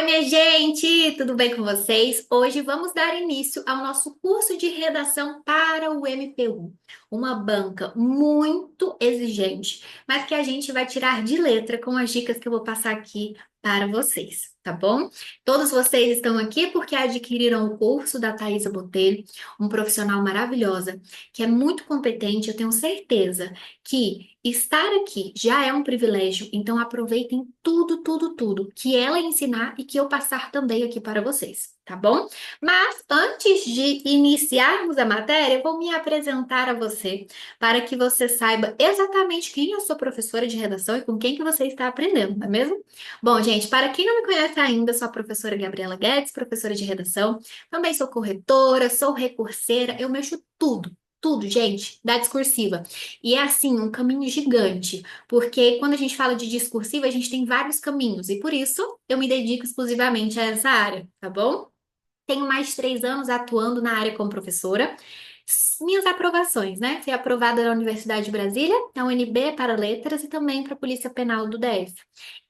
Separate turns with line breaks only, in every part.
Minha gente, tudo bem com vocês? Hoje vamos dar início ao nosso curso de redação para o MPU, uma banca muito exigente, mas que a gente vai tirar de letra com as dicas que eu vou passar aqui para vocês, tá bom? Todos vocês estão aqui porque adquiriram o curso da Thaisa Botelho, um profissional maravilhosa, que é muito competente, eu tenho certeza que estar aqui já é um privilégio, então aproveitem tudo, tudo, tudo que ela ensinar e que eu passar também aqui para vocês, tá bom? Mas antes de iniciarmos a matéria, eu vou me apresentar a você para que você saiba exatamente quem eu sou professora de redação e com quem que você está aprendendo, não é mesmo? Bom, gente, para quem não me conhece ainda, sou a professora Gabriela Guedes, professora de redação. Também sou corretora, sou recurseira, eu mexo tudo. Tudo, gente, da discursiva. E é assim, um caminho gigante, porque quando a gente fala de discursiva, a gente tem vários caminhos, e por isso eu me dedico exclusivamente a essa área, tá bom? Tenho mais de 3 anos atuando na área como professora. Minhas aprovações, né? Fui aprovada na Universidade de Brasília, na UNB para letras e também para a Polícia Penal do DF.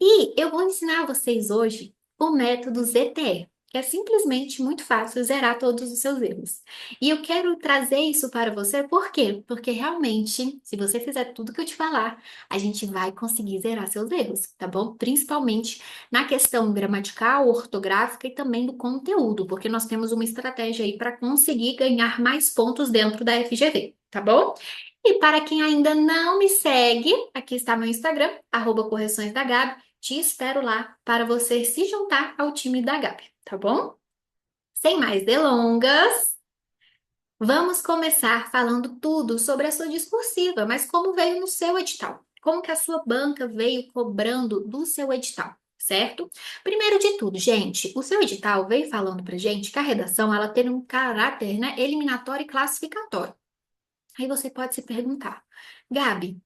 E eu vou ensinar a vocês hoje o método ZTE, que é simplesmente muito fácil zerar todos os seus erros. E eu quero trazer isso para você, por quê? Porque realmente, se você fizer tudo que eu te falar, a gente vai conseguir zerar seus erros, tá bom? Principalmente na questão gramatical, ortográfica e também do conteúdo, porque nós temos uma estratégia aí para conseguir ganhar mais pontos dentro da FGV, tá bom? E para quem ainda não me segue, aqui está meu Instagram, @correções da Gabi. Te espero lá para você se juntar ao time da Gabi, tá bom? Sem mais delongas, vamos começar falando tudo sobre a sua discursiva, mas como veio no seu edital? Como que a sua banca veio cobrando do seu edital, certo? Primeiro de tudo, gente, o seu edital veio falando pra gente que a redação ela tem um caráter, né, eliminatório e classificatório. Aí você pode se perguntar, Gabi,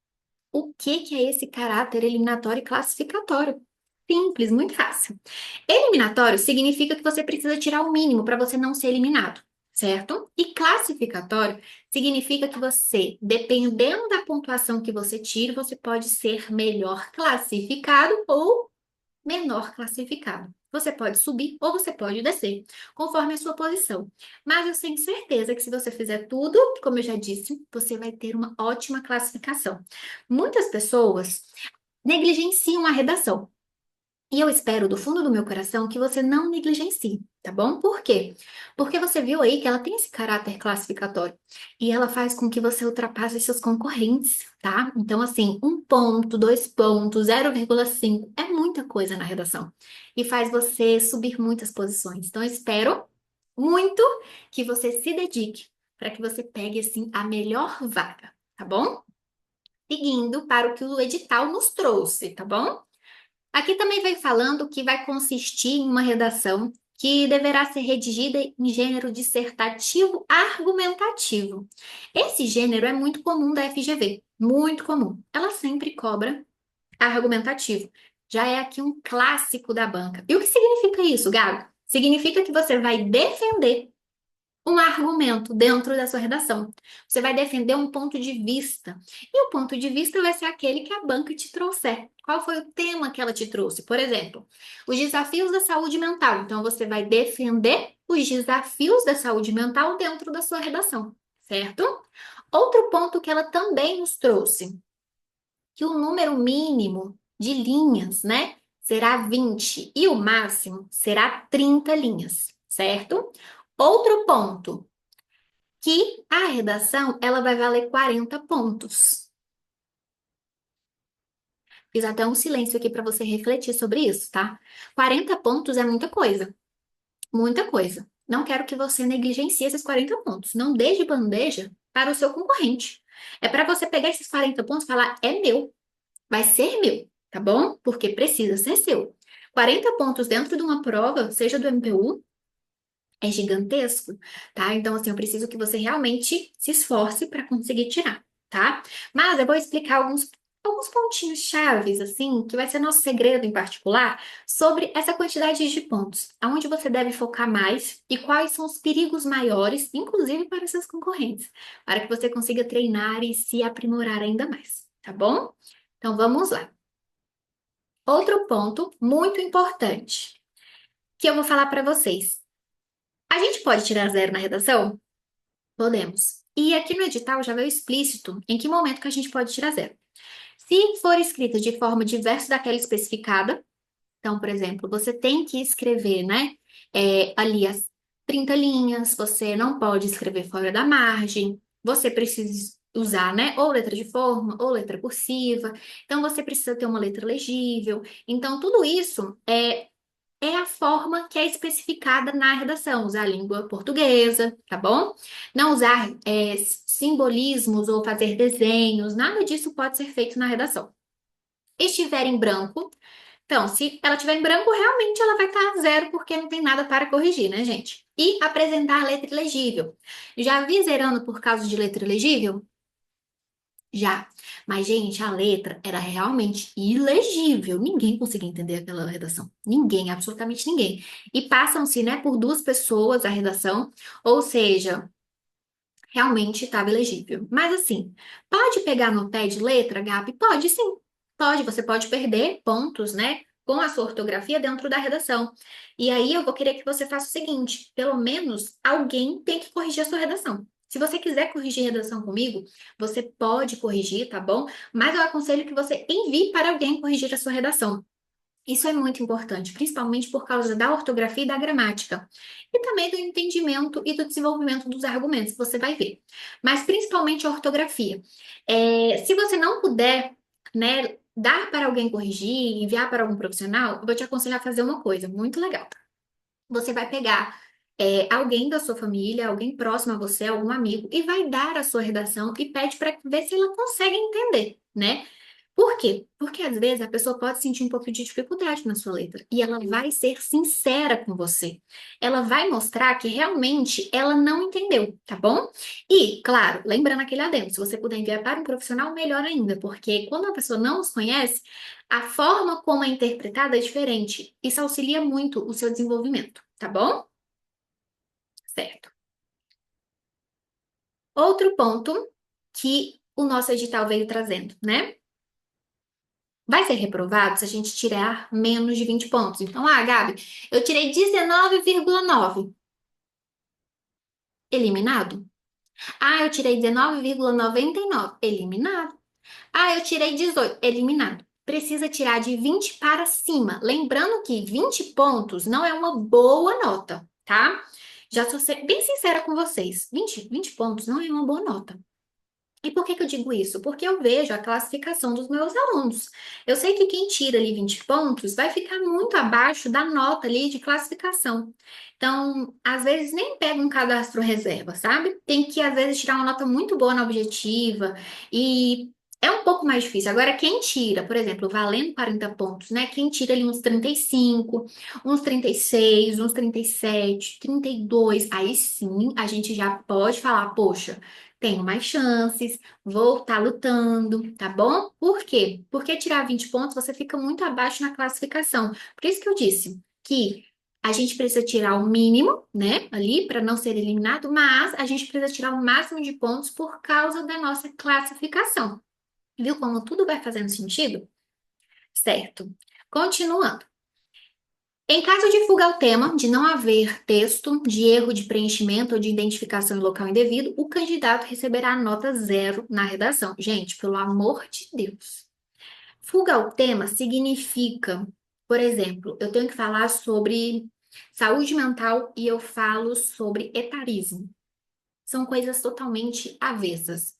o que que é esse caráter eliminatório e classificatório? Simples, muito fácil. Eliminatório significa que você precisa tirar o mínimo para você não ser eliminado, certo? E classificatório significa que você, dependendo da pontuação que você tira, você pode ser melhor classificado ou menor classificado. Você pode subir ou você pode descer, conforme a sua posição. Mas eu tenho certeza que se você fizer tudo, como eu já disse, você vai ter uma ótima classificação. Muitas pessoas negligenciam a redação. E eu espero do fundo do meu coração que você não negligencie, tá bom? Por quê? Porque você viu aí que ela tem esse caráter classificatório e ela faz com que você ultrapasse seus concorrentes, tá? Então, assim, 1 ponto, 2 pontos, 0,5 é muita coisa na redação e faz você subir muitas posições. Então, eu espero muito que você se dedique para que você pegue, assim, a melhor vaga, tá bom? Seguindo para o que o edital nos trouxe, tá bom? Aqui também vem falando que vai consistir em uma redação que deverá ser redigida em gênero dissertativo argumentativo. Esse gênero é muito comum da FGV, muito comum. Ela sempre cobra argumentativo. Já é aqui um clássico da banca. E o que significa isso, Gabi? Significa que você vai defender um argumento dentro da sua redação. Você vai defender um ponto de vista. E o ponto de vista vai ser aquele que a banca te trouxer. Qual foi o tema que ela te trouxe? Por exemplo, os desafios da saúde mental. Então, você vai defender os desafios da saúde mental dentro da sua redação, certo? Outro ponto que ela também nos trouxe, que o número mínimo de linhas, né, será 20 e o máximo será 30 linhas, certo? Outro ponto, que a redação ela vai valer 40 pontos. Fiz até um silêncio aqui para você refletir sobre isso, tá? 40 pontos é muita coisa, muita coisa. Não quero que você negligencie esses 40 pontos. Não dê de bandeja para o seu concorrente. É para você pegar esses 40 pontos e falar: é meu, vai ser meu, tá bom? Porque precisa ser seu. 40 pontos dentro de uma prova, seja do MPU, é gigantesco, tá? Então, assim, eu preciso que você realmente se esforce para conseguir tirar, tá? Mas eu vou explicar alguns pontinhos chaves, assim, que vai ser nosso segredo em particular, sobre essa quantidade de pontos, aonde você deve focar mais e quais são os perigos maiores, inclusive para seus concorrentes, para que você consiga treinar e se aprimorar ainda mais, tá bom? Então, vamos lá. Outro ponto muito importante. que eu vou falar para vocês. A gente pode tirar zero na redação? Podemos. E aqui no edital já veio explícito em que momento que a gente pode tirar zero. Se for escrita de forma diversa daquela especificada, então, por exemplo, você tem que escrever, né, ali as 30 linhas, você não pode escrever fora da margem, você precisa usar, né, ou letra de forma, ou letra cursiva, então você precisa ter uma letra legível. Então, tudo isso é a forma que é especificada na redação, usar a língua portuguesa, tá bom? Não usar simbolismos ou fazer desenhos, nada disso pode ser feito na redação. Estiver em branco, então, se ela estiver em branco, realmente ela vai estar zero, porque não tem nada para corrigir, né, gente? E apresentar letra ilegível. Já vi zerando por causa de letra ilegível? Já. Mas, gente, a letra era realmente ilegível. Ninguém conseguia entender aquela redação. Ninguém, absolutamente ninguém. E passam-se, né, por duas pessoas a redação, ou seja, realmente estava ilegível. Mas assim, pode pegar no pé de letra, Gabi? Pode sim. Pode, você pode perder pontos, né? Com a sua ortografia dentro da redação. E aí eu vou querer que você faça o seguinte: pelo menos alguém tem que corrigir a sua redação. Se você quiser corrigir redação comigo, você pode corrigir, tá bom? Mas eu aconselho que você envie para alguém corrigir a sua redação. Isso é muito importante, principalmente por causa da ortografia e da gramática. E também do entendimento e do desenvolvimento dos argumentos, você vai ver. Mas principalmente a ortografia. Se você não puder, né, dar para alguém corrigir, enviar para algum profissional, eu vou te aconselhar a fazer uma coisa muito legal. Você vai pegar alguém da sua família, alguém próximo a você, algum amigo, e vai dar a sua redação e pede para ver se ela consegue entender, né? Por quê? Porque às vezes a pessoa pode sentir um pouco de dificuldade na sua letra e ela vai ser sincera com você. Ela vai mostrar que realmente ela não entendeu, tá bom? E, claro, lembrando aquele adendo, se você puder enviar para um profissional, melhor ainda, porque quando a pessoa não os conhece, a forma como é interpretada é diferente. Isso auxilia muito o seu desenvolvimento, tá bom? Certo. Outro ponto que o nosso edital veio trazendo, né? Vai ser reprovado se a gente tirar menos de 20 pontos. Então, Gabi, eu tirei 19,9. Eliminado? Eu tirei 19,99. Eliminado. Eu tirei 18. Eliminado. Precisa tirar de 20 para cima. Lembrando que 20 pontos não é uma boa nota, tá? Já sou bem sincera com vocês. 20 pontos não é uma boa nota. E por que que eu digo isso? Porque eu vejo a classificação dos meus alunos. Eu sei que quem tira ali 20 pontos vai ficar muito abaixo da nota ali de classificação. Então, às vezes nem pega um cadastro reserva, sabe? Tem que, às vezes, tirar uma nota muito boa na objetiva e é um pouco mais difícil. Agora, quem tira, por exemplo, valendo 40 pontos, né? Quem tira ali uns 35, uns 36, uns 37, 32, aí sim a gente já pode falar, poxa, tenho mais chances, vou estar lutando, tá bom? Por quê? Porque tirar 20 pontos você fica muito abaixo na classificação. Por isso que eu disse que a gente precisa tirar o mínimo, né, ali para não ser eliminado, mas a gente precisa tirar o máximo de pontos por causa da nossa classificação. Viu como tudo vai fazendo sentido? Certo. Continuando. Em caso de fuga ao tema, de não haver texto, de erro de preenchimento ou de identificação em local indevido, o candidato receberá nota zero na redação. Gente, pelo amor de Deus. Fuga ao tema significa, por exemplo, eu tenho que falar sobre saúde mental e eu falo sobre etarismo. São coisas totalmente avessas.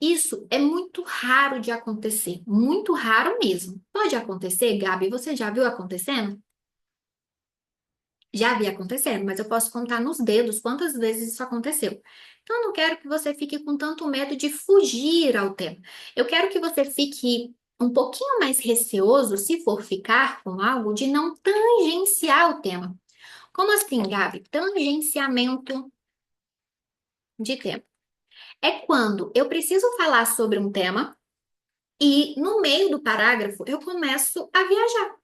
Isso é muito raro de acontecer, muito raro mesmo. Pode acontecer, Gabi? Você já viu acontecendo? Já vi acontecendo, mas eu posso contar nos dedos quantas vezes isso aconteceu. Então, eu não quero que você fique com tanto medo de fugir ao tema. Eu quero que você fique um pouquinho mais receoso, se for ficar com algo, de não tangenciar o tema. Como assim, Gabi? Tangenciamento de tema. É quando eu preciso falar sobre um tema e no meio do parágrafo eu começo a viajar.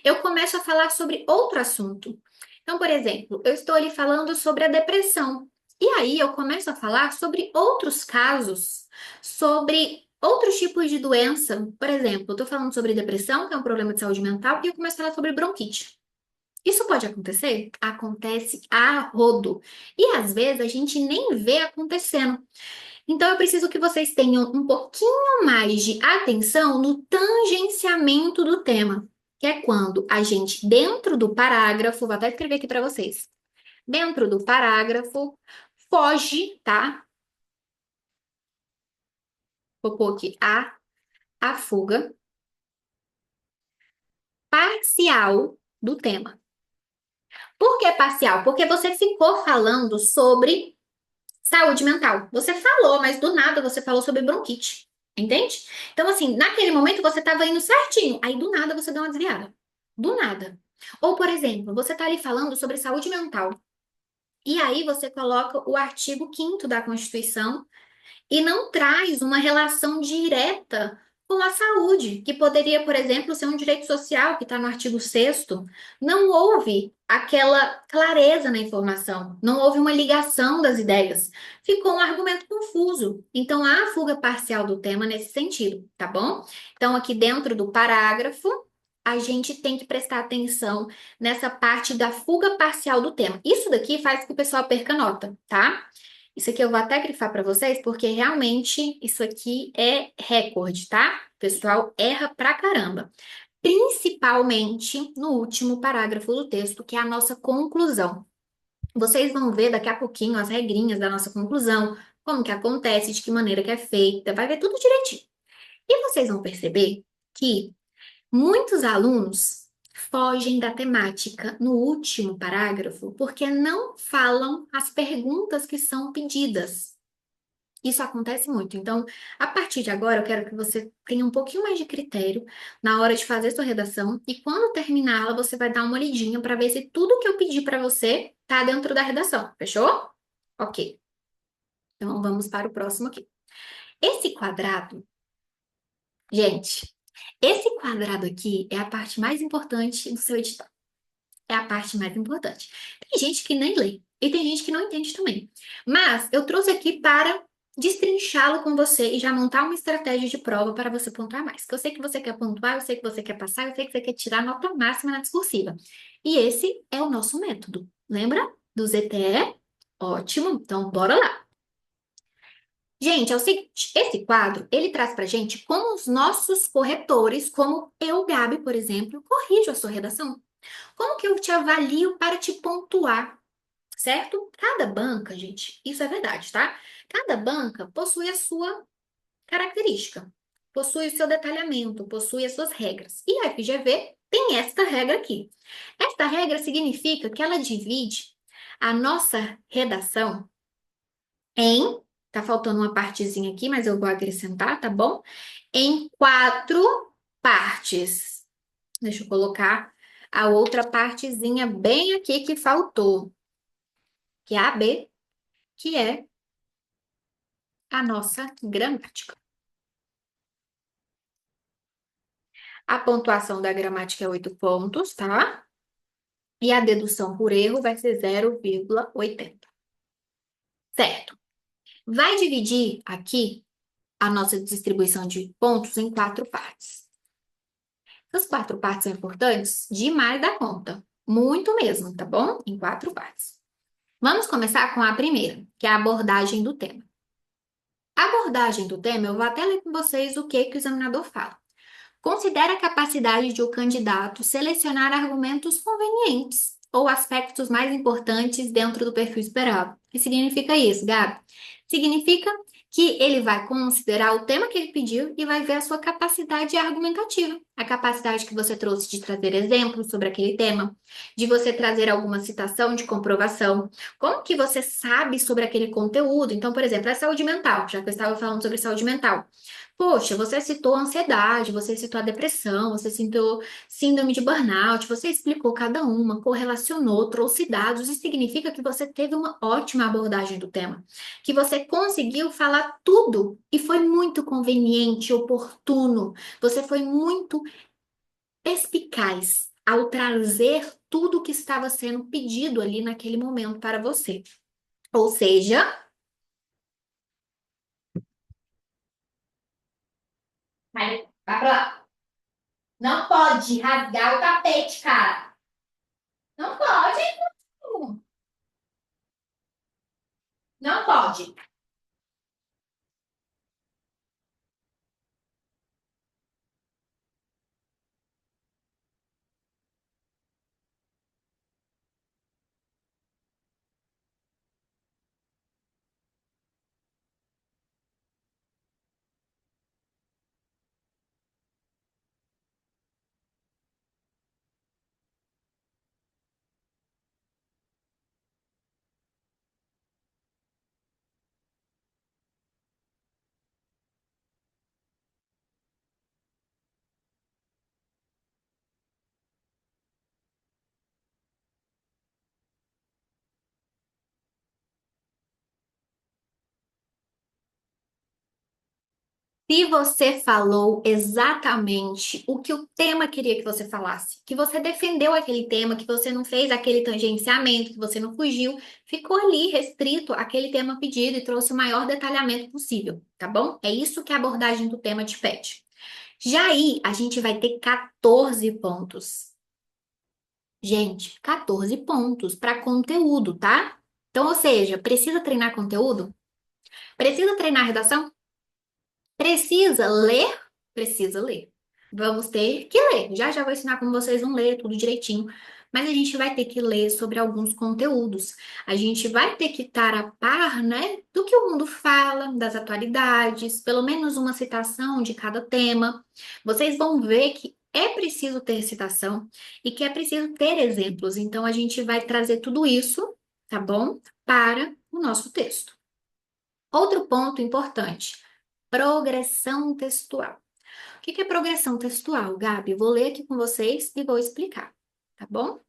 Eu começo a falar sobre outro assunto. Então, por exemplo, eu estou ali falando sobre a depressão. E aí eu começo a falar sobre outros casos, sobre outros tipos de doença. Por exemplo, eu estou falando sobre depressão, que é um problema de saúde mental, e eu começo a falar sobre bronquite. Isso pode acontecer? Acontece a rodo. E às vezes a gente nem vê acontecendo. Então eu preciso que vocês tenham um pouquinho mais de atenção no tangenciamento do tema, que é quando a gente, dentro do parágrafo, vou até escrever aqui para vocês, dentro do parágrafo, foge, tá? Vou pôr aqui a fuga parcial do tema. Por que parcial? Porque você ficou falando sobre saúde mental. Você falou, mas do nada você falou sobre bronquite. Entende? Então, assim, naquele momento você estava indo certinho. Aí, do nada, você deu uma desviada. Do nada. Ou, por exemplo, você está ali falando sobre saúde mental. E aí você coloca o artigo 5º da Constituição e não traz uma relação direta com a saúde, que poderia, por exemplo, ser um direito social, que está no artigo 6º. Não houve aquela clareza na informação, não houve uma ligação das ideias. Ficou um argumento confuso. Então, há fuga parcial do tema nesse sentido, tá bom? Então, aqui dentro do parágrafo, a gente tem que prestar atenção nessa parte da fuga parcial do tema. Isso daqui faz com que o pessoal perca nota, tá? Isso aqui eu vou até grifar para vocês, porque realmente isso aqui é recorde, tá? O pessoal erra pra caramba. Principalmente no último parágrafo do texto, que é a nossa conclusão. Vocês vão ver daqui a pouquinho as regrinhas da nossa conclusão, como que acontece, de que maneira que é feita, vai ver tudo direitinho. E vocês vão perceber que muitos alunos fogem da temática no último parágrafo porque não falam as perguntas que são pedidas. Isso acontece muito. Então, a partir de agora, eu quero que você tenha um pouquinho mais de critério na hora de fazer sua redação e quando terminá-la, você vai dar uma olhadinha para ver se tudo que eu pedi para você tá dentro da redação. Fechou? Ok. Então, vamos para o próximo aqui. Esse quadrado, gente, esse quadrado aqui é a parte mais importante do seu edital. É a parte mais importante. Tem gente que nem lê e tem gente que não entende também. Mas eu trouxe aqui para destrinchá-lo com você e já montar uma estratégia de prova para você pontuar mais. Porque eu sei que você quer pontuar, eu sei que você quer passar, eu sei que você quer tirar nota máxima na discursiva. E esse é o nosso método. Lembra do ZTE? Ótimo, então bora lá. Gente, é o seguinte, esse quadro, ele traz pra gente como os nossos corretores, como eu, Gabi, por exemplo, corrijo a sua redação. Como que eu te avalio para te pontuar, certo? Cada banca, gente, isso é verdade, tá? Cada banca possui a sua característica, possui o seu detalhamento, possui as suas regras. E a FGV tem esta regra aqui. Esta regra significa que ela divide a nossa redação em, tá faltando uma partezinha aqui, mas eu vou acrescentar, tá bom? Em 4 partes. Deixa eu colocar a outra partezinha bem aqui que faltou, que é a B, que é a nossa gramática. A pontuação da gramática é 8 pontos, tá? E a dedução por erro vai ser 0,80. Certo. Vai dividir aqui a nossa distribuição de pontos em 4 partes. As 4 partes são importantes demais da conta. Muito mesmo, tá bom? Em 4 partes. Vamos começar com a primeira, que é a abordagem do tema. A abordagem do tema, eu vou até ler com vocês o que o examinador fala. Considere a capacidade de o candidato selecionar argumentos convenientes ou aspectos mais importantes dentro do perfil esperado. O que significa isso, Gabi? Significa que ele vai considerar o tema que ele pediu e vai ver a sua capacidade argumentativa, a capacidade que você trouxe de trazer exemplos sobre aquele tema, de você trazer alguma citação de comprovação, como que você sabe sobre aquele conteúdo. Então, por exemplo, a saúde mental, já que eu estava falando sobre saúde mental. Poxa, você citou a ansiedade, você citou a depressão, você citou síndrome de burnout, você explicou cada uma, correlacionou, trouxe dados, isso significa que você teve uma ótima abordagem do tema, que você conseguiu falar tudo e foi muito conveniente, oportuno, você foi muito eficaz ao trazer tudo o que estava sendo pedido ali naquele momento para você. Ou seja, vai pra lá. Não pode rasgar o tapete, cara. Não pode. Não pode. Se você falou exatamente o que o tema queria que você falasse, que você defendeu aquele tema, que você não fez aquele tangenciamento, que você não fugiu, ficou ali restrito àquele tema pedido e trouxe o maior detalhamento possível, tá bom? É isso que a abordagem do tema te pede. Já aí, a gente vai ter 14 pontos. Gente, 14 pontos para conteúdo, tá? Então, ou seja, precisa treinar conteúdo? Precisa treinar redação? Precisa ler? Precisa ler. Vamos ter que ler. Já já vou ensinar como vocês vão ler tudo direitinho. Mas a gente vai ter que ler sobre alguns conteúdos. A gente vai ter que estar a par, né, do que o mundo fala, das atualidades, pelo menos uma citação de cada tema. Vocês vão ver que é preciso ter citação e que é preciso ter exemplos. Então a gente vai trazer tudo isso, tá bom? Para o nosso texto. Outro ponto importante. Progressão textual. O que é progressão textual, Gabi? Vou ler aqui com vocês e vou explicar, tá bom?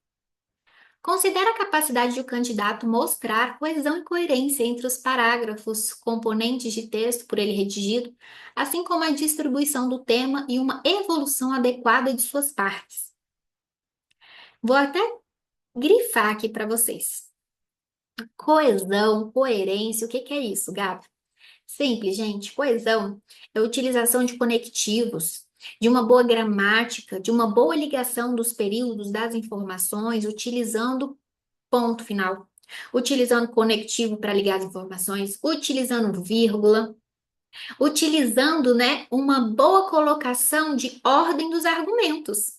Considera a capacidade do candidato mostrar coesão e coerência entre os parágrafos, componentes de texto por ele redigido, assim como a distribuição do tema e uma evolução adequada de suas partes. Vou até grifar aqui para vocês. Coesão, coerência, o que é isso, Gabi? Simples, gente. Coesão é a utilização de conectivos, de uma boa gramática, de uma boa ligação dos períodos das informações, utilizando ponto final, utilizando conectivo para ligar as informações, utilizando vírgula, utilizando, né, uma boa colocação de ordem dos argumentos.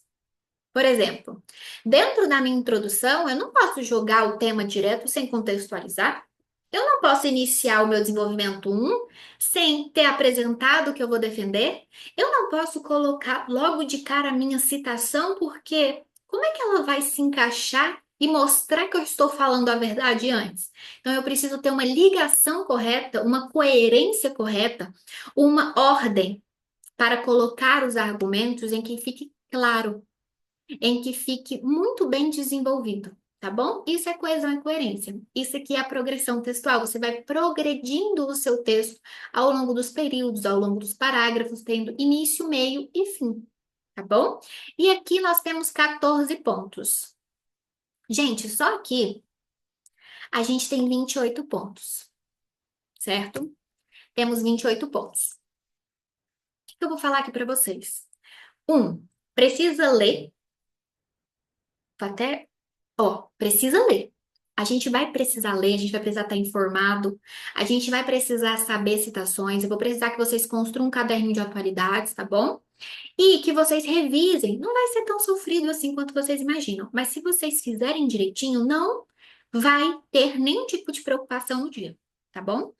Por exemplo, dentro da minha introdução, eu não posso jogar o tema direto sem contextualizar. Eu não posso iniciar o meu desenvolvimento um sem ter apresentado o que eu vou defender. Eu não posso colocar logo de cara a minha citação, porque como é que ela vai se encaixar e mostrar que eu estou falando a verdade antes? Então, eu preciso ter uma ligação correta, uma coerência correta, uma ordem para colocar os argumentos em que fique claro, em que fique muito bem desenvolvido, tá bom? Isso é coesão e coerência. Isso aqui é a progressão textual. Você vai progredindo o seu texto ao longo dos períodos, ao longo dos parágrafos, tendo início, meio e fim, tá bom? E aqui nós temos 14 pontos. Gente, só aqui a gente tem 28 pontos, certo? Temos 28 pontos. O que eu vou falar aqui para vocês? Precisa ler, até Ó, precisa ler. A gente vai precisar ler, a gente vai precisar estar informado, a gente vai precisar saber citações, eu vou precisar que vocês construam um caderno de atualidades, tá bom? E que vocês revisem. Não vai ser tão sofrido assim quanto vocês imaginam, mas se vocês fizerem direitinho, não vai ter nenhum tipo de preocupação no dia, tá bom?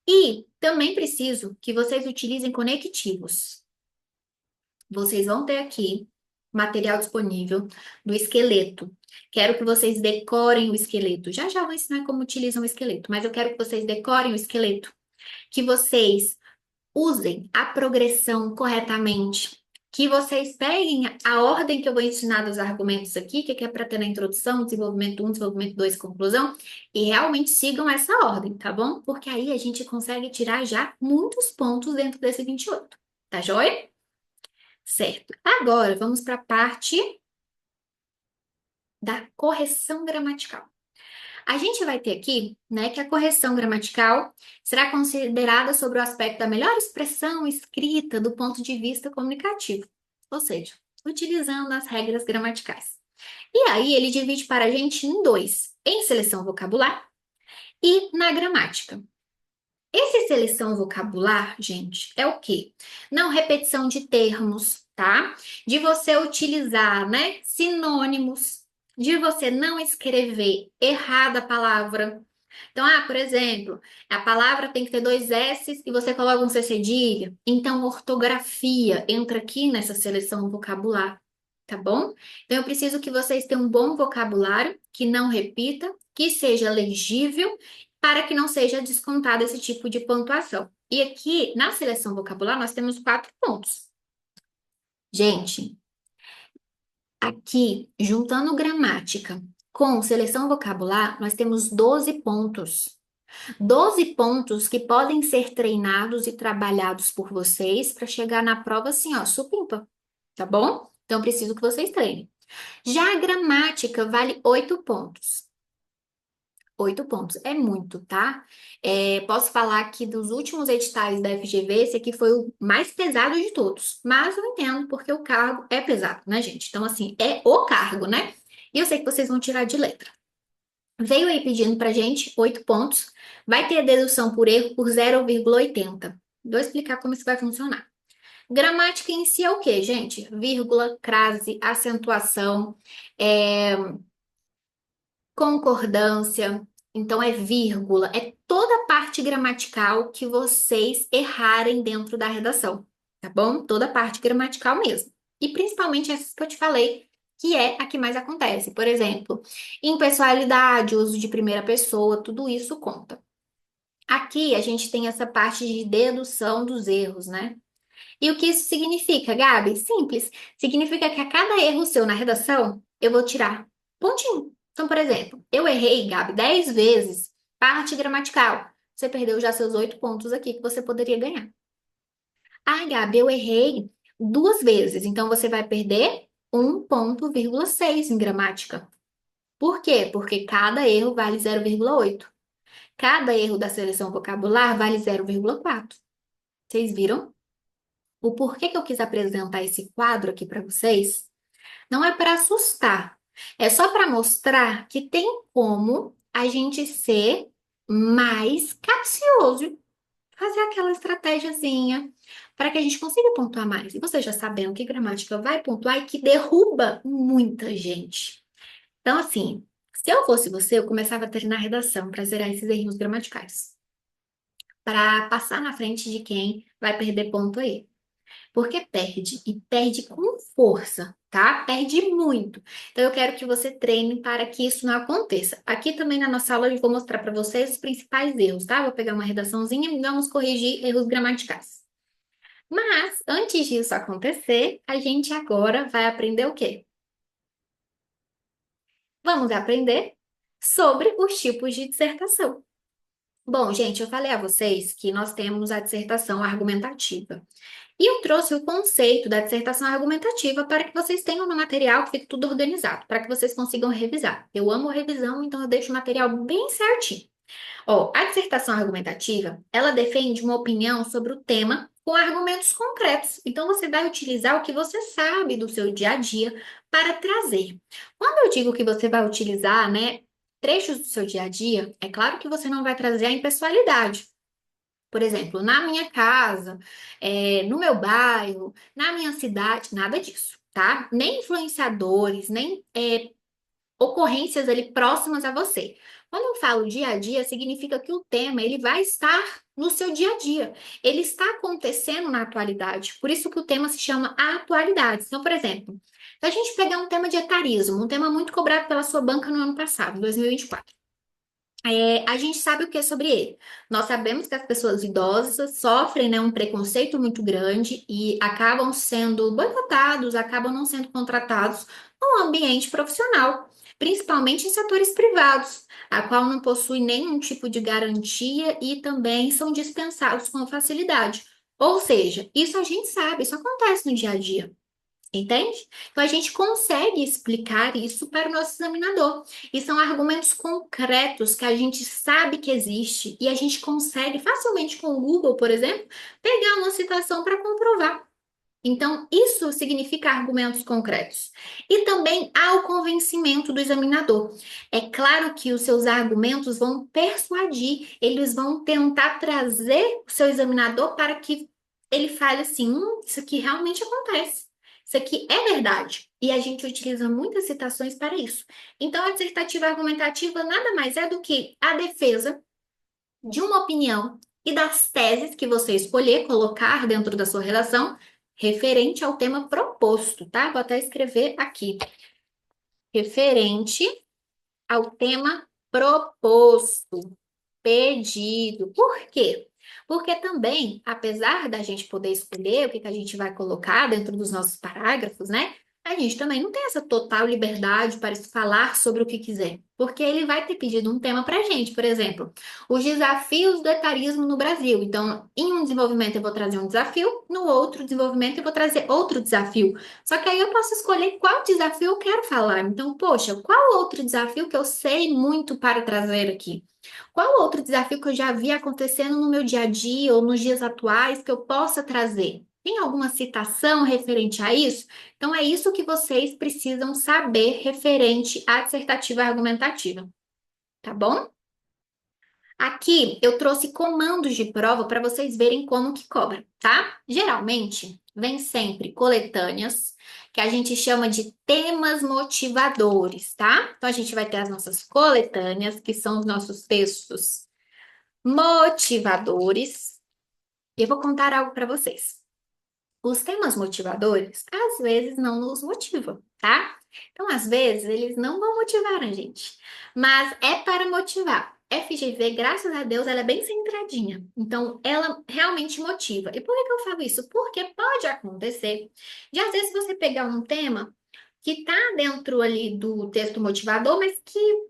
E também preciso que vocês utilizem conectivos. Vocês vão ter aqui material disponível do esqueleto. Quero que vocês decorem o esqueleto. Já já vou ensinar como utilizam o esqueleto, mas eu quero que vocês decorem o esqueleto, que vocês usem a progressão corretamente, que vocês peguem a ordem que eu vou ensinar dos argumentos aqui, que é para ter na introdução, desenvolvimento um, desenvolvimento 2, conclusão, e realmente sigam essa ordem, tá bom? Porque aí a gente consegue tirar já muitos pontos dentro desse 28, tá joia? Certo. Agora vamos para a parte da correção gramatical. A gente vai ter aqui, né, que a correção gramatical será considerada sobre o aspecto da melhor expressão escrita do ponto de vista comunicativo, ou seja, utilizando as regras gramaticais. E aí ele divide para a gente em dois, em seleção vocabular e na gramática. Esse seleção vocabular, gente, é o quê? Não repetição de termos, tá? De você utilizar, né, sinônimos, de você não escrever errada a palavra. Então, por exemplo, a palavra tem que ter dois S e você coloca um C cedilha. Então, ortografia entra aqui nessa seleção vocabular, tá bom? Então, eu preciso que vocês tenham um bom vocabulário, que não repita, que seja legível, para que não seja descontado esse tipo de pontuação. E aqui, na seleção vocabular, nós temos 4 pontos. Gente, aqui, juntando gramática com seleção vocabular, nós temos 12 pontos. 12 pontos que podem ser treinados e trabalhados por vocês para chegar na prova assim, ó, supimpa, tá bom? Então, eu preciso que vocês treinem. Já a gramática vale 8 pontos. 8 pontos, é muito, tá? Posso falar que dos últimos editais da FGV, esse aqui foi o mais pesado de todos. Mas eu entendo, porque o cargo é pesado, né, gente? Então, assim, é o cargo, né? E eu sei que vocês vão tirar de letra. Veio aí pedindo pra gente 8 pontos. Vai ter dedução por erro por 0,80. Vou explicar como isso vai funcionar. Gramática em si é o quê, gente? Vírgula, crase, acentuação, é, concordância. Então, é vírgula. É toda a parte gramatical que vocês errarem dentro da redação. Tá bom? Toda a parte gramatical mesmo. E principalmente essas que eu te falei, que é a que mais acontece. Por exemplo, impessoalidade, uso de primeira pessoa, tudo isso conta. Aqui a gente tem essa parte de dedução dos erros, né? E o que isso significa, Gabi? Simples. Significa que a cada erro seu na redação, eu vou tirar pontinho. Então, por exemplo, eu errei, Gabi, 10 vezes parte gramatical. Você perdeu já seus 8 pontos aqui que você poderia ganhar. Gabi, eu errei 2 vezes. Então, você vai perder 1,6 em gramática. Por quê? Porque cada erro vale 0,8. Cada erro da seleção vocabular vale 0,4. Vocês viram? O porquê que eu quis apresentar esse quadro aqui para vocês não é para assustar, é só para mostrar que tem como a gente ser mais capcioso, fazer aquela estratégiazinha para que a gente consiga pontuar mais. E vocês já sabendo que gramática vai pontuar e que derruba muita gente. Então, assim, se eu fosse você, eu começava a treinar a redação para zerar esses erros gramaticais, para passar na frente de quem vai perder ponto aí. Porque perde e perde com força, tá? Perde muito. Então eu quero que você treine para que isso não aconteça. Aqui também na nossa aula eu vou mostrar para vocês os principais erros, tá? Vou pegar uma redaçãozinha e vamos corrigir erros gramaticais. Mas antes disso acontecer, a gente agora vai aprender o quê? Vamos aprender sobre os tipos de dissertação. Bom, gente, eu falei a vocês que nós temos a dissertação argumentativa. E eu trouxe o conceito da dissertação argumentativa para que vocês tenham no material que fique tudo organizado, para que vocês consigam revisar. Eu amo revisão, então eu deixo o material bem certinho. Ó, a dissertação argumentativa, ela defende uma opinião sobre o tema com argumentos concretos. Então você vai utilizar o que você sabe do seu dia a dia para trazer. Quando eu digo que você vai utilizar, né, trechos do seu dia a dia, é claro que você não vai trazer a impessoalidade. Por exemplo, na minha casa, no meu bairro, na minha cidade, nada disso, tá? Nem influenciadores, nem ocorrências ali próximas a você. Quando eu falo dia a dia, significa que o tema ele vai estar no seu dia a dia. Ele está acontecendo na atualidade. Por isso que o tema se chama atualidade. Então, por exemplo, se a gente pegar um tema de etarismo, um tema muito cobrado pela sua banca no ano passado, 2024. A gente sabe o que é sobre ele. Nós sabemos que as pessoas idosas sofrem, né, um preconceito muito grande e acabam sendo boicotados, acabam não sendo contratados no ambiente profissional, principalmente em setores privados, a qual não possui nenhum tipo de garantia e também são dispensados com facilidade. Ou seja, isso a gente sabe, isso acontece no dia a dia. Entende? Então a gente consegue explicar isso para o nosso examinador. E são argumentos concretos que a gente sabe que existe e a gente consegue facilmente com o Google, por exemplo, pegar uma citação para comprovar. Então, isso significa argumentos concretos. E também há o convencimento do examinador. É claro que os seus argumentos vão persuadir, eles vão tentar trazer o seu examinador para que ele fale assim: isso aqui realmente acontece. Isso aqui é verdade. E a gente utiliza muitas citações para isso. Então, a dissertativa argumentativa nada mais é do que a defesa de uma opinião e das teses que você escolher colocar dentro da sua redação referente ao tema proposto, tá? Vou até escrever aqui. Referente ao tema proposto, pedido. Por quê? Porque também, apesar da gente poder escolher o que que a gente vai colocar dentro dos nossos parágrafos, né? A gente também não tem essa total liberdade para falar sobre o que quiser, porque ele vai ter pedido um tema para a gente, por exemplo, os desafios do etarismo no Brasil. Então, em um desenvolvimento eu vou trazer um desafio, no outro desenvolvimento eu vou trazer outro desafio. Só que aí eu posso escolher qual desafio eu quero falar. Então, poxa, qual outro desafio que eu sei muito para trazer aqui? Qual outro desafio que eu já vi acontecendo no meu dia a dia ou nos dias atuais que eu possa trazer? Tem alguma citação referente a isso? Então, é isso que vocês precisam saber referente à dissertativa argumentativa, tá bom? Aqui eu trouxe comandos de prova para vocês verem como que cobra, tá? Geralmente, vem sempre coletâneas, que a gente chama de temas motivadores, tá? Então, a gente vai ter as nossas coletâneas, que são os nossos textos motivadores. E eu vou contar algo para vocês. Os temas motivadores, às vezes, não nos motivam, tá? Então, às vezes, eles não vão motivar a gente, mas é para motivar. FGV, graças a Deus, ela é bem centradinha. Então, ela realmente motiva. E por que que eu falo isso? Porque pode acontecer de, às vezes, você pegar um tema que tá dentro ali do texto motivador, mas que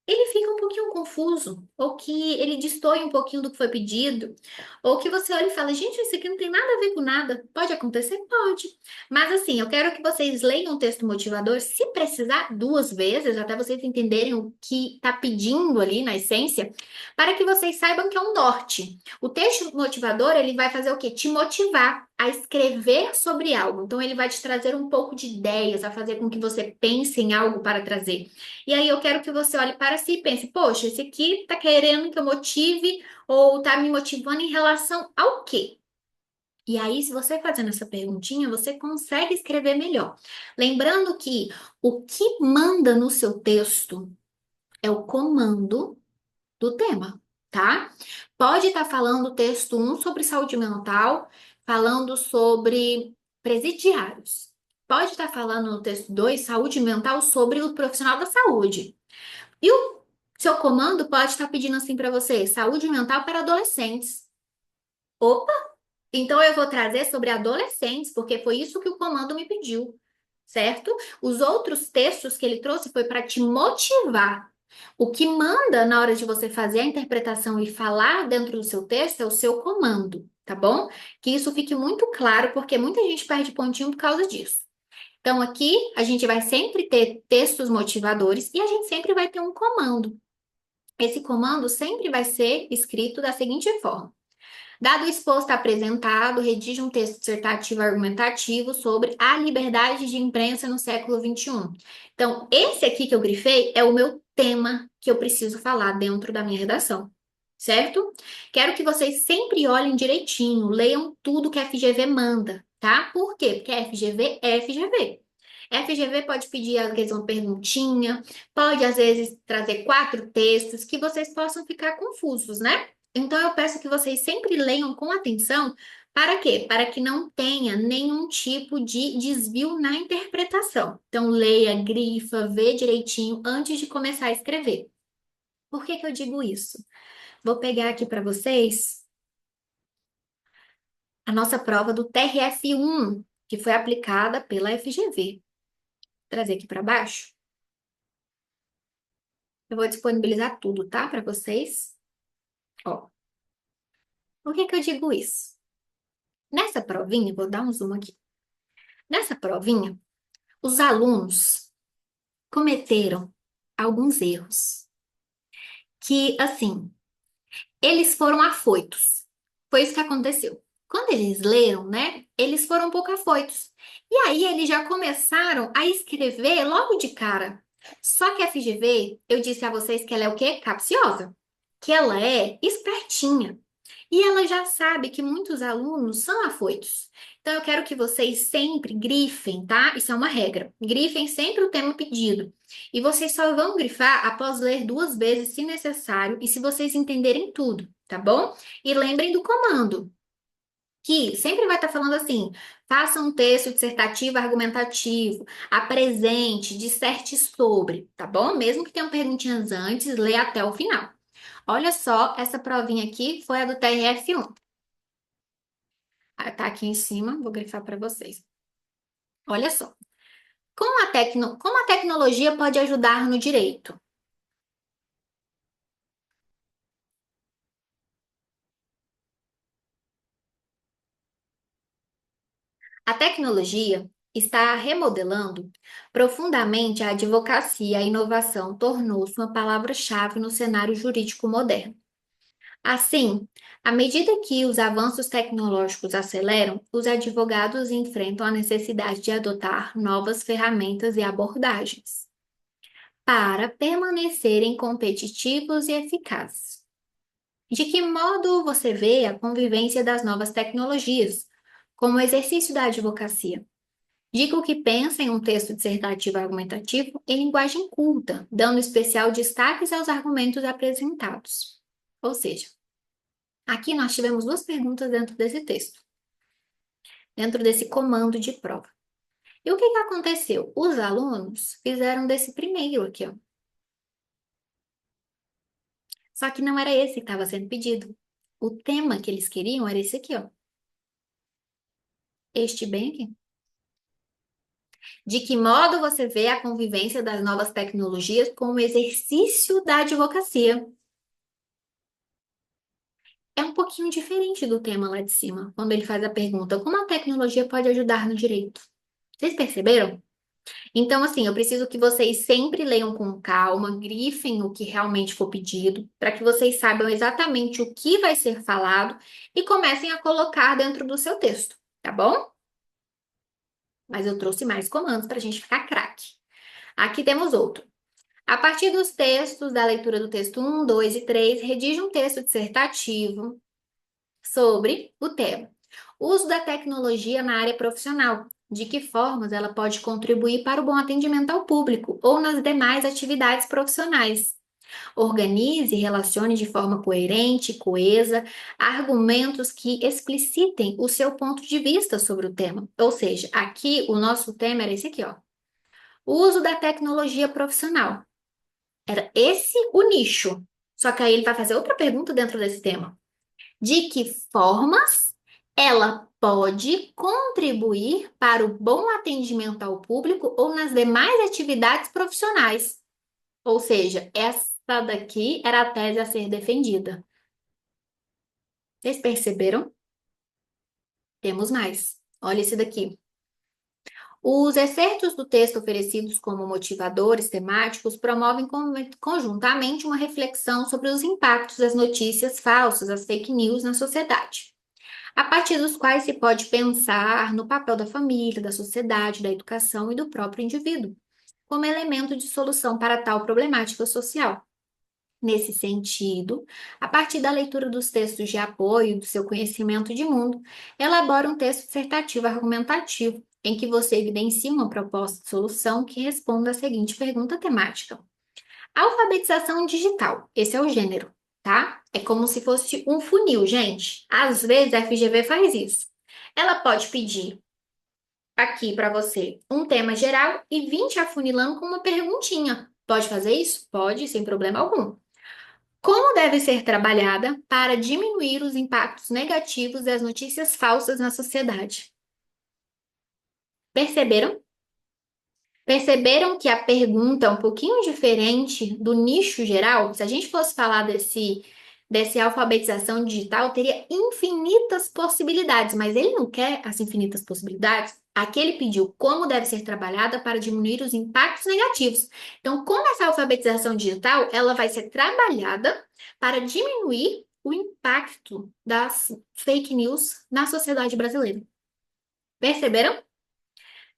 ele fica um pouquinho confuso, ou que ele destoia um pouquinho do que foi pedido, ou que você olha e fala, gente, isso aqui não tem nada a ver com nada. Pode acontecer? Pode. Mas assim, eu quero que vocês leiam o texto motivador, se precisar, duas vezes, até vocês entenderem o que está pedindo ali na essência, para que vocês saibam que é um norte. O texto motivador, ele vai fazer o quê? Te motivar a escrever sobre algo. Então, ele vai te trazer um pouco de ideias, a fazer com que você pense em algo para trazer. E aí eu quero que você olhe para si e pense, poxa, esse aqui tá querendo que eu motive ou tá me motivando em relação ao quê? E aí, se você fazendo essa perguntinha, você consegue escrever melhor. Lembrando que o que manda no seu texto é o comando do tema, tá? Pode estar falando o texto um sobre saúde mental, falando sobre presidiários. Pode estar falando no texto 2 saúde mental sobre o profissional da saúde. E o seu comando pode estar pedindo assim para você, saúde mental para adolescentes. Opa, então eu vou trazer sobre adolescentes, porque foi isso que o comando me pediu, certo? Os outros textos que ele trouxe foi para te motivar. O que manda na hora de você fazer a interpretação e falar dentro do seu texto é o seu comando, tá bom? Que isso fique muito claro, porque muita gente perde pontinho por causa disso. Então, aqui a gente vai sempre ter textos motivadores e a gente sempre vai ter um comando. Esse comando sempre vai ser escrito da seguinte forma: dado o exposto apresentado, redige um texto dissertativo argumentativo sobre a liberdade de imprensa no século XXI. Então, esse aqui que eu grifei é o meu tema que eu preciso falar dentro da minha redação, certo? Quero que vocês sempre olhem direitinho, leiam tudo que a FGV manda, tá? Por quê? Porque a FGV é FGV. FGV pode pedir, às vezes, uma perguntinha, pode, às vezes, trazer quatro textos que vocês possam ficar confusos, né? Então, eu peço que vocês sempre leiam com atenção. Para quê? Para que não tenha nenhum tipo de desvio na interpretação. Então, leia, grifa, vê direitinho antes de começar a escrever. Por que que eu digo isso? Vou pegar aqui para vocês a nossa prova do TRF1, que foi aplicada pela FGV. Vou trazer aqui para baixo. Eu vou disponibilizar tudo, tá? Para vocês. Ó, por que que eu digo isso? Nessa provinha, vou dar um zoom aqui. Nessa provinha, os alunos cometeram alguns erros que, assim, eles foram afoitos. Foi isso que aconteceu. Quando eles leram, né, eles foram um pouco afoitos. E aí eles já começaram a escrever logo de cara. Só que a FGV, eu disse a vocês que ela é o quê? Capciosa. Que ela é espertinha. E ela já sabe que muitos alunos são afoitos. Então, eu quero que vocês sempre grifem, tá? Isso é uma regra. Grifem sempre o tema pedido. E vocês só vão grifar após ler 2 vezes, se necessário, e se vocês entenderem tudo, tá bom? E lembrem do comando, que sempre vai estar falando assim: faça um texto dissertativo argumentativo, apresente, disserte sobre, tá bom? Mesmo que tenham perguntinhas antes, lê até o final. Olha só, essa provinha aqui foi a do TRF1. Tá aqui em cima, vou grifar para vocês. Olha só. Como a tecnologia pode ajudar no direito? A tecnologia está remodelando profundamente a advocacia. A inovação tornou-se uma palavra-chave no cenário jurídico moderno. Assim, à medida que os avanços tecnológicos aceleram, os advogados enfrentam a necessidade de adotar novas ferramentas e abordagens para permanecerem competitivos e eficazes. De que modo você vê a convivência das novas tecnologias como exercício da advocacia? Diga o que pensa em um texto dissertativo argumentativo em linguagem culta, dando especial destaques aos argumentos apresentados. Ou seja, aqui nós tivemos 2 perguntas dentro desse texto, dentro desse comando de prova. E o que aconteceu? Os alunos fizeram desse primeiro aqui, ó. Só que não era esse que estava sendo pedido. O tema que eles queriam era esse aqui, ó. Este bem aqui. De que modo você vê a convivência das novas tecnologias como exercício da advocacia? É um pouquinho diferente do tema lá de cima, quando ele faz a pergunta: como a tecnologia pode ajudar no direito? Vocês perceberam? Então, assim, eu preciso que vocês sempre leiam com calma, grifem o que realmente for pedido, para que vocês saibam exatamente o que vai ser falado e comecem a colocar dentro do seu texto, tá bom? Mas eu trouxe mais comandos para a gente ficar craque. Aqui temos outro. A partir dos textos da leitura do texto 1, 2 e 3, redige um texto dissertativo sobre o tema. Uso da tecnologia na área profissional. De que formas ela pode contribuir para o bom atendimento ao público ou nas demais atividades profissionais. Organize e relacione de forma coerente e coesa argumentos que explicitem o seu ponto de vista sobre o tema. Ou seja, aqui o nosso tema era esse aqui, ó. Uso da tecnologia profissional. Era esse o nicho. Só que aí ele vai fazer outra pergunta dentro desse tema. De que formas ela pode contribuir para o bom atendimento ao público ou nas demais atividades profissionais? Ou seja, essa daqui era a tese a ser defendida. Vocês perceberam? Temos mais. Olha esse daqui. Os excertos do texto oferecidos como motivadores temáticos promovem conjuntamente uma reflexão sobre os impactos das notícias falsas, as fake news na sociedade, a partir dos quais se pode pensar no papel da família, da sociedade, da educação e do próprio indivíduo, como elemento de solução para tal problemática social. Nesse sentido, a partir da leitura dos textos de apoio do seu conhecimento de mundo, elabora um texto dissertativo argumentativo, em que você evidencia uma proposta de solução que responda à seguinte pergunta temática: alfabetização digital, esse é o gênero, tá? É como se fosse um funil, gente. Às vezes a FGV faz isso. Ela pode pedir aqui para você um tema geral e vir te afunilando com uma perguntinha. Pode fazer isso? Pode, sem problema algum. Como deve ser trabalhada para diminuir os impactos negativos das notícias falsas na sociedade? Perceberam? Perceberam que a pergunta é um pouquinho diferente do nicho geral? Se a gente fosse falar desse alfabetização digital, teria infinitas possibilidades, mas ele não quer as infinitas possibilidades. Aqui ele pediu como deve ser trabalhada para diminuir os impactos negativos. Então, como essa alfabetização digital, ela vai ser trabalhada para diminuir o impacto das fake news na sociedade brasileira. Perceberam?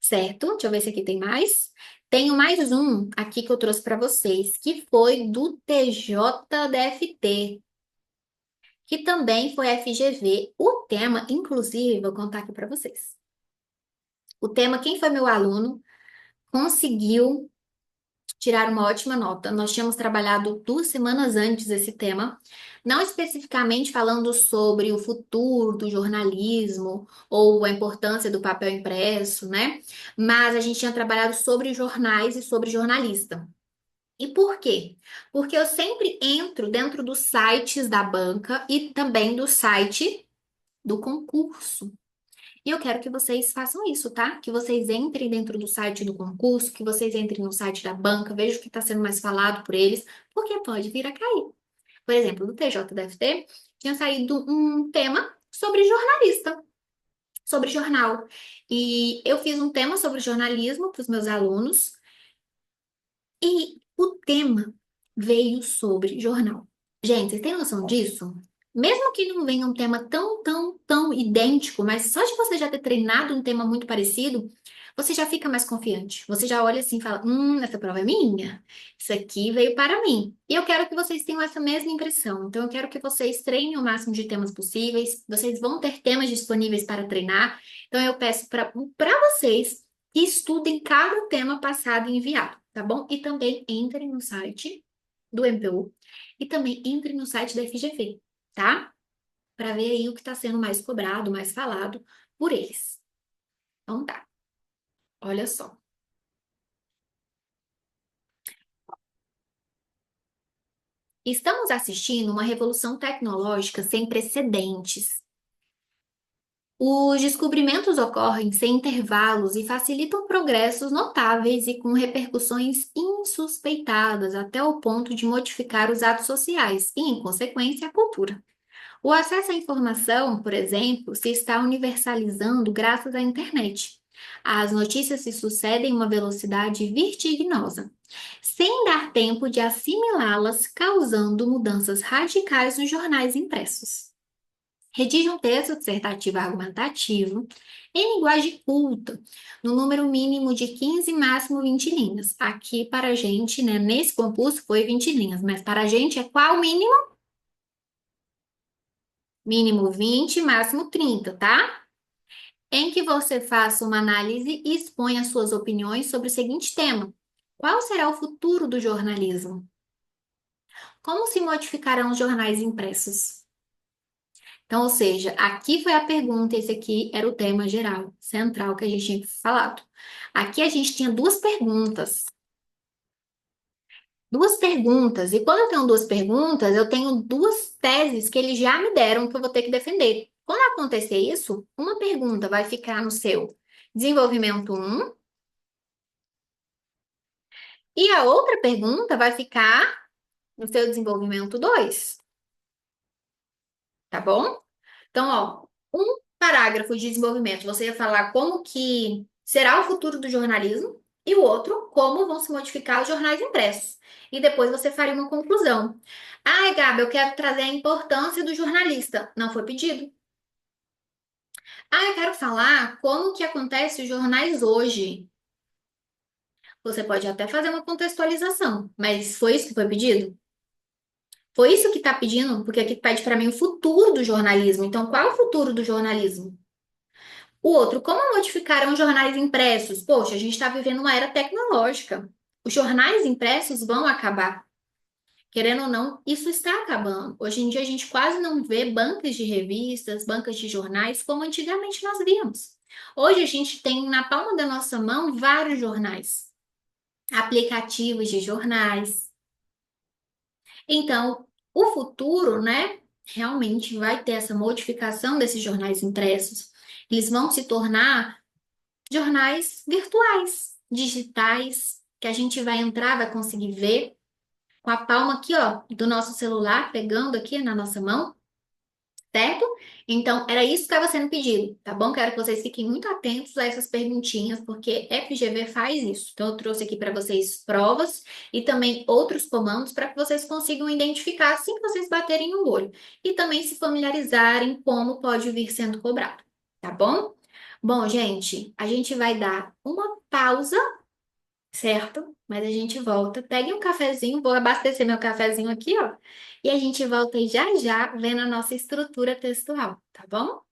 Certo? Deixa eu ver se aqui tem mais. Tenho mais um aqui que eu trouxe para vocês, que foi do TJDFT, que também foi FGV. O tema, inclusive, vou contar aqui para vocês. O tema, quem foi meu aluno, conseguiu tirar uma ótima nota. Nós tínhamos trabalhado 2 semanas antes esse tema, não especificamente falando sobre o futuro do jornalismo ou a importância do papel impresso, né? Mas a gente tinha trabalhado sobre jornais e sobre jornalista. E por quê? Porque eu sempre entro dentro dos sites da banca e também do site do concurso. E eu quero que vocês façam isso, tá? Que vocês entrem dentro do site do concurso, que vocês entrem no site da banca, vejam o que está sendo mais falado por eles, porque pode vir a cair. Por exemplo, no TJDFT tinha saído um tema sobre jornalista, sobre jornal. E eu fiz um tema sobre jornalismo para os meus alunos, e o tema veio sobre jornal. Gente, vocês têm noção disso? Mesmo que não venha um tema tão idêntico, mas só de você já ter treinado um tema muito parecido, você já fica mais confiante. Você já olha assim e fala: essa prova é minha. Isso aqui veio para mim. E eu quero que vocês tenham essa mesma impressão. Então, eu quero que vocês treinem o máximo de temas possíveis. Vocês vão ter temas disponíveis para treinar. Então, eu peço para vocês que estudem cada tema passado e enviado, tá bom? E também entrem no site do MPU e também entrem no site da FGV, tá? Para ver aí o que está sendo mais cobrado, mais falado por eles. Então tá, olha só. Estamos assistindo uma revolução tecnológica sem precedentes. Os descobrimentos ocorrem sem intervalos e facilitam progressos notáveis e com repercussões insuspeitadas até o ponto de modificar os atos sociais e, em consequência, a cultura. O acesso à informação, por exemplo, se está universalizando graças à internet. As notícias se sucedem em uma velocidade vertiginosa, sem dar tempo de assimilá-las, causando mudanças radicais nos jornais impressos. Redige um texto dissertativo argumentativo em linguagem culta, no número mínimo de 15, máximo 20 linhas. Aqui para a gente, né, nesse concurso foi 20 linhas, mas para a gente é qual o mínimo? Mínimo 20, máximo 30, tá? Em que você faça uma análise e exponha suas opiniões sobre o seguinte tema: qual será o futuro do jornalismo? Como se modificarão os jornais impressos? Então, ou seja, aqui foi a pergunta, esse aqui era o tema geral, central que a gente tinha falado. Aqui a gente tinha duas perguntas. Duas perguntas. E quando eu tenho duas perguntas, eu tenho duas teses que eles já me deram que eu vou ter que defender. Quando acontecer isso, uma pergunta vai ficar no seu desenvolvimento um e a outra pergunta vai ficar no seu desenvolvimento 2, tá bom? Então, ó, um parágrafo de desenvolvimento, você ia falar como que será o futuro do jornalismo e o outro, como vão se modificar os jornais impressos. E depois você faria uma conclusão. Ai, Gabi, eu quero trazer a importância do jornalista. Não foi pedido. Ah, eu quero falar como que acontece os jornais hoje. Você pode até fazer uma contextualização, mas foi isso que foi pedido? Foi isso que está pedindo? Porque aqui pede para mim o futuro do jornalismo. Então, qual é o futuro do jornalismo? O outro, como modificaram os jornais impressos? Poxa, a gente está vivendo uma era tecnológica. Os jornais impressos vão acabar. Querendo ou não, isso está acabando. Hoje em dia a gente quase não vê bancas de revistas, bancas de jornais como antigamente nós víamos. Hoje a gente tem na palma da nossa mão vários jornais, aplicativos de jornais. Então, o futuro, né, realmente vai ter essa modificação desses jornais impressos. Eles vão se tornar jornais virtuais, digitais, que a gente vai entrar, vai conseguir ver com a palma aqui, ó, do nosso celular, pegando aqui na nossa mão. certo? Então, era isso que estava sendo pedido, tá bom? Quero que vocês fiquem muito atentos a essas perguntinhas, porque FGV faz isso. Então, eu trouxe aqui para vocês provas e também outros comandos para que vocês consigam identificar assim que vocês baterem o olho e também se familiarizarem como pode vir sendo cobrado, tá bom? Bom, gente, a gente vai dar uma pausa, certo? Mas a gente volta. Pegue um cafezinho, vou abastecer meu cafezinho aqui, ó. E a gente volta aí já já vendo a nossa estrutura textual, tá bom?